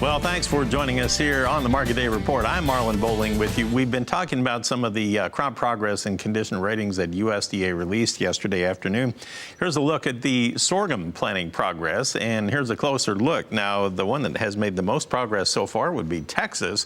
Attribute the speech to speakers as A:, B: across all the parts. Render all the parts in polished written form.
A: Well, thanks for joining us here on the Market Day Report. I'm Marlon Bowling with you. We've been talking about some of the crop progress and condition ratings that USDA released yesterday afternoon. Here's a look at the sorghum planting progress, and here's a closer look. Now, the one that has made the most progress so far would be Texas.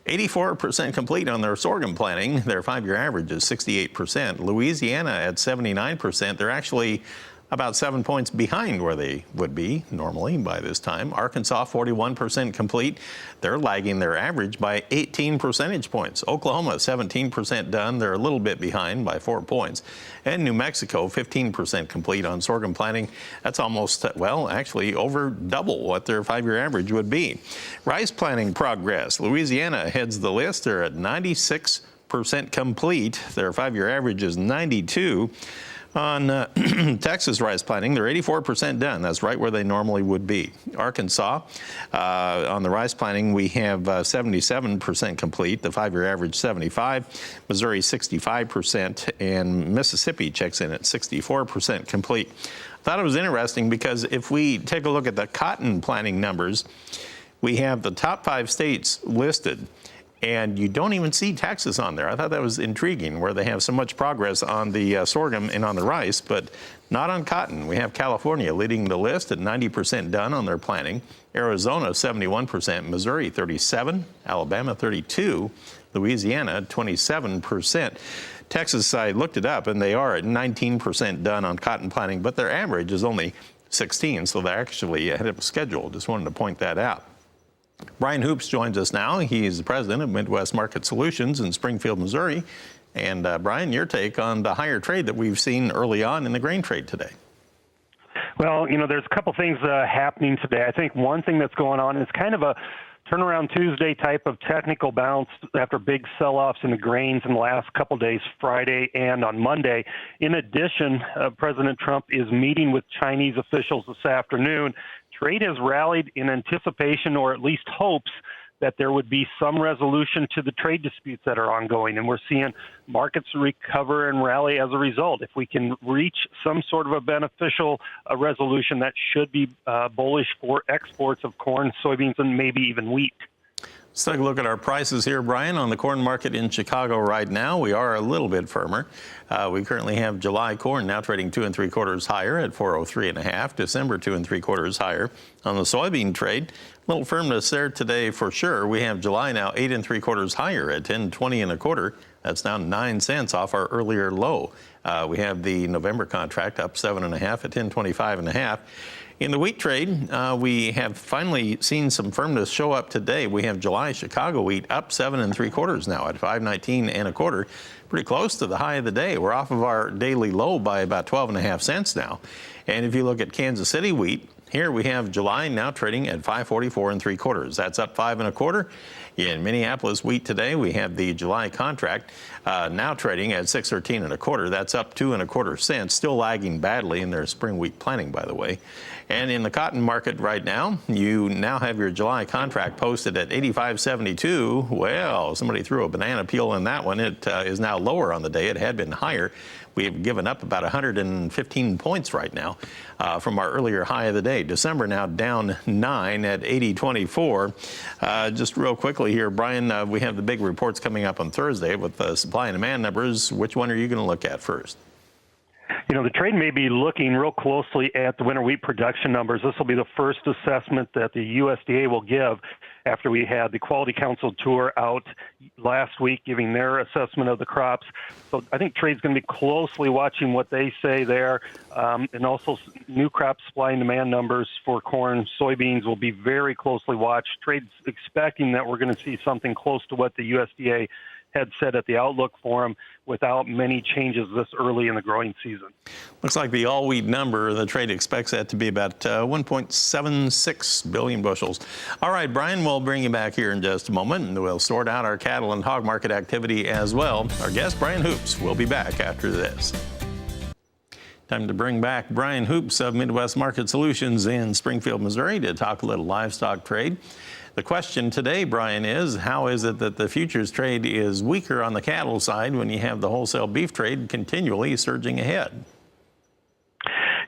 A: 84% complete on their sorghum planting. Their 5-year average is 68%. Louisiana at 79%. They're actually about 7 points behind where they would be normally by this time. Arkansas, 41% complete. They're lagging their average by 18 percentage points. Oklahoma, 17% done. They're a little bit behind by 4 points. And New Mexico, 15% complete on sorghum planting. That's almost, well, actually over double what their 5-year average would be. Rice planting progress. Louisiana heads the list. They're at 96% complete. Their 5-year average is 92. On Texas rice planting, they're 84% done. That's right where they normally would be. Arkansas, on the rice planting, we have 77% complete. The 5-year average 75. Missouri 65%, and Mississippi checks in at 64% complete. I thought it was interesting because if we take a look at the cotton planting numbers, we have the top 5 states listed. And you don't even see Texas on there. I thought that was intriguing, where they have so much progress on the sorghum and on the rice, but not on cotton. We have California leading the list at 90% done on their planting. Arizona, 71%. Missouri, 37%. Alabama, 32%. Louisiana, 27%. Texas, I looked it up, and they are at 19% done on cotton planting, but their average is only 16, so they're actually ahead of schedule. Just wanted to point that out. Brian Hoops joins us now. He's the president of Midwest Market Solutions in Springfield, Missouri. And Brian, your take on the higher trade that we've seen early on in the grain trade today.
B: Well, you know, there's a couple things happening today. I think one thing that's going on is kind of a turnaround Tuesday type of technical bounce after big sell-offs in the grains in the last couple days, Friday and on Monday. In addition, President Trump is meeting with Chinese officials this afternoon. Trade has rallied in anticipation, or at least hopes, that there would be some resolution to the trade disputes that are ongoing, and we're seeing markets recover and rally as a result. If we can reach some sort of a beneficial resolution, that should be bullish for exports of corn, soybeans, and maybe even wheat.
A: Let's take a look at our prices here, Brian. On the corn market in Chicago right now, we are a little bit firmer. We currently have July corn now trading 2 3/4 higher at 403.5. December 2 3/4 higher. On the soybean trade, a little firmness there today for sure. We have July now 8 3/4 higher at 10.20 1/4. That's down 9 cents off our earlier low. We have the November contract up 7.5 at 10.25 1/2. In the wheat trade, we have finally seen some firmness show up today. We have July Chicago wheat up 7 3/4 now at 5.19 1/4. Pretty close to the high of the day. We're off of our daily low by about 12.5 cents now. And if you look at Kansas City wheat, here we have July now trading at 5.44 3/4. That's up 5 1/4. In Minneapolis wheat today, we have the July contract now trading at 6.13 1/4. That's up 2 1/4 cents, still lagging badly in their spring wheat planting, by the way. And in the cotton market right now, you now have your July contract posted at 85.72. Well, somebody threw a banana peel in that one. It is now lower on the day. It had been higher. We have given up about 115 points right now from our earlier high of the day. December now down 9 at 80.24. Just real quickly here, Brian, we have the big reports coming up on Thursday with the supply and demand numbers. Which one are you going to look at first?
B: You know, the trade may be looking real closely at the winter wheat production numbers. This will be the first assessment that the USDA will give after we had the Quality Council tour out last week giving their assessment of the crops. So I think trade's going to be closely watching what they say there. And also new crop supply and demand numbers for corn, soybeans will be very closely watched. Trade's expecting that we're going to see something close to what the USDA had said at the Outlook Forum without many changes this early in the growing season.
A: Looks like the all-wheat number, the trade expects that to be about 1.76 billion bushels. All right, Brian, we'll bring you back here in just a moment, and we'll sort out our cattle and hog market activity as well. Our guest, Brian Hoops, will be back after this. Time to bring back Brian Hoops of Midwest Market Solutions in Springfield, Missouri, to talk a little livestock trade. The question today, Brian, is how is it that the futures trade is weaker on the cattle side when you have the wholesale beef trade continually surging ahead?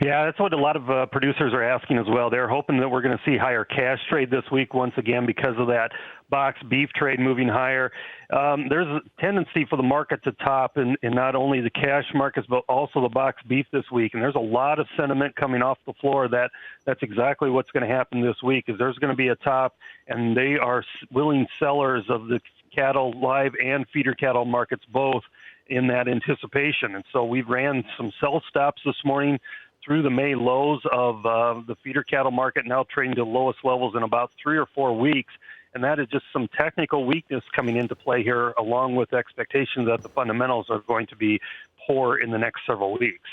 B: Yeah, that's what a lot of producers are asking as well. They're hoping that we're going to see higher cash trade this week once again because of that box beef trade moving higher. There's a tendency for the market to top in not only the cash markets but also the box beef this week. And there's a lot of sentiment coming off the floor that that's exactly what's going to happen this week. Is there's going to be a top, and they are willing sellers of the cattle, live and feeder cattle markets both, in that anticipation. And so we ran some sell stops this morning through the May lows of the feeder cattle market, now trading to the lowest levels in about 3 or 4 weeks. And that is just some technical weakness coming into play here, along with expectations that the fundamentals are going to be poor in the next several weeks.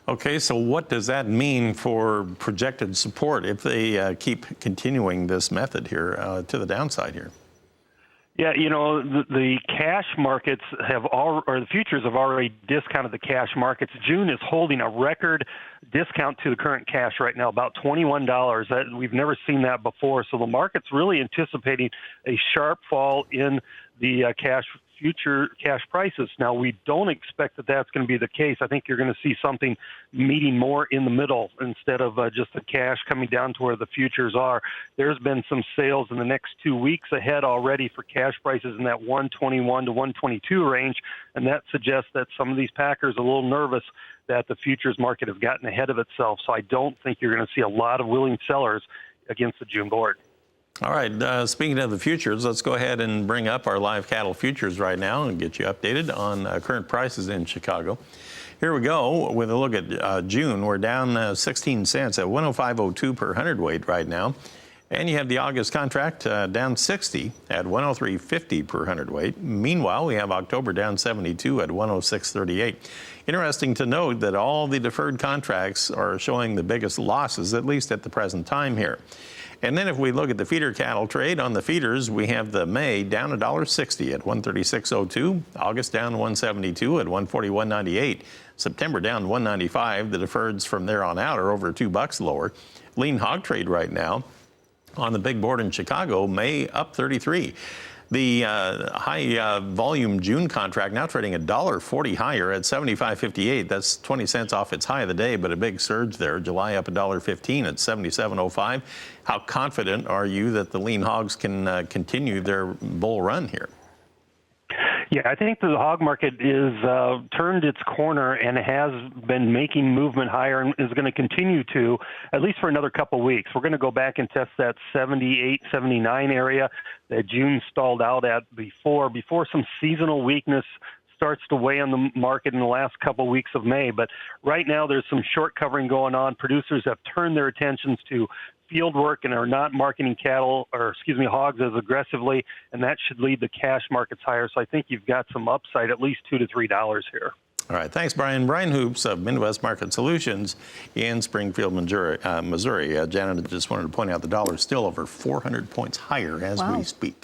A: Okay, so what does that mean for projected support if they keep continuing this method here to the downside here?
B: Yeah, you know, the cash markets or the futures have already discounted the cash markets. June is holding a record discount to the current cash right now, about $21. We've never seen that before. So the market's really anticipating a sharp fall in the future cash prices. Now, we don't expect that that's going to be the case. I think you're going to see something meeting more in the middle instead of just the cash coming down to where the futures are. There's been some sales in the next 2 weeks ahead already for cash prices in that 121 to 122 range, and that suggests that some of these packers are a little nervous that the futures market has gotten ahead of itself. So I don't think you're going to see a lot of willing sellers against the June board.
A: All right, speaking of the futures, let's go ahead and bring up our live cattle futures right now and get you updated on current prices in Chicago. Here we go with a look at June. We're down 16 cents at 105.02 per hundredweight right now. And you have the August contract down 60 at 103.50 per hundredweight. Meanwhile, we have October down 72 at 106.38. Interesting to note that all the deferred contracts are showing the biggest losses, at least at the present time here. And then if we look at the feeder cattle trade on the feeders, we have the May down $1.60 at 136.02, August down 172 at 141.98, September down 195. The deferreds from there on out are over $2 lower. Lean hog trade right now on the big board in Chicago, May up 33. The high volume June contract now trading $1.40 higher at 75.58. That's 20 cents off its high of the day, but a big surge there. July up $1.15 at 77.05. How confident are you that the lean hogs can continue their bull run here?
B: Yeah, I think the hog market is turned its corner and has been making movement higher and is going to continue to, at least for another couple of weeks. We're going to go back and test that 78, 79 area that June stalled out at before some seasonal weakness starts to weigh on the market in the last couple of weeks of May. But right now there's some short covering going on. Producers have turned their attentions to field work and are not marketing hogs as aggressively, and that should lead the cash markets higher. So I think you've got some upside, at least $2 to $3 here.
A: All right, thanks, Brian. Brian Hoops of Midwest Market Solutions in Springfield, Missouri. Janet just wanted to point out the dollar is still over 400 points higher as we speak.